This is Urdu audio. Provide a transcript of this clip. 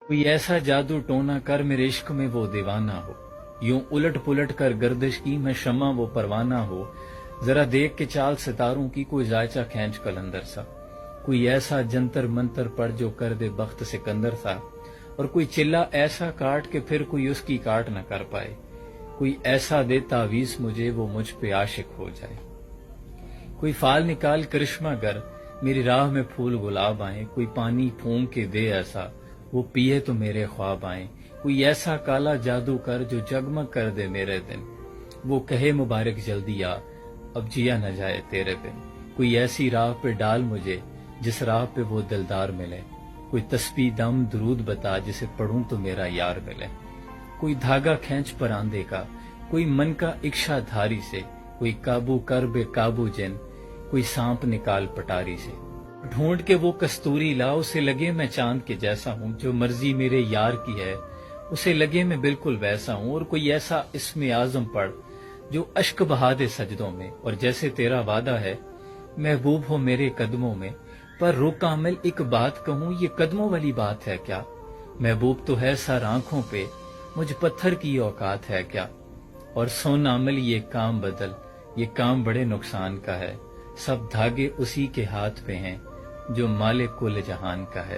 کوئی ایسا جادو ٹونا کر میرے عشق میں وہ دیوانہ ہو، یوں الٹ پلٹ کر گردش کی میں شمع وہ پروانہ ہو، ذرا دیکھ کے چال ستاروں کی کوئی ذائچہ کھینچ کلندر سا، کوئی ایسا جنتر منتر پڑ جو کر دے بخت سکندر سا، اور کوئی چلا ایسا کاٹ کہ پھر کوئی اس کی کاٹ نہ کر پائے، کوئی ایسا دے تعویذ مجھے وہ مجھ پہ عاشق ہو جائے، کوئی فال نکال کرشمہ گر میری راہ میں پھول گلاب آئیں، کوئی پانی پھونک کے دے ایسا وہ پیے تو میرے خواب آئیں، کوئی ایسا کالا جادو کر جو جگمگ کر دے میرے دن، وہ کہے مبارک جلدی آ اب جیا نہ جائے تیرے بن، کوئی ایسی راہ پہ ڈال مجھے جس راہ پہ وہ دلدار ملے، کوئی تسبیح دم درود بتا جسے پڑھوں تو میرا یار ملے، کوئی دھاگا کھینچ پراندے کا، کوئی من کا اکشا دھاری سے، کوئی قابو کر بے قابو جن، کوئی سانپ نکال پٹاری سے، ڈھونڈ کے وہ کستوری لا اسے لگے میں چاند کے جیسا ہوں، جو مرضی میرے یار کی ہے اسے لگے میں بالکل ویسا ہوں، اور کوئی ایسا اسم اعظم پڑھ جو اشک بہا دے سجدوں میں، اور جیسے تیرا وعدہ ہے محبوب ہو میرے قدموں میں، پر رک کامل ایک بات کہوں یہ قدموں والی بات ہے کیا، محبوب تو ہے سر آنکھوں پہ مجھ پتھر کی اوقات ہے کیا، اور سن عمل یہ کام بدل یہ کام بڑے نقصان کا ہے، سب دھاگے اسی کے ہاتھ پہ ہیں جو مالک کل جہان کا ہے۔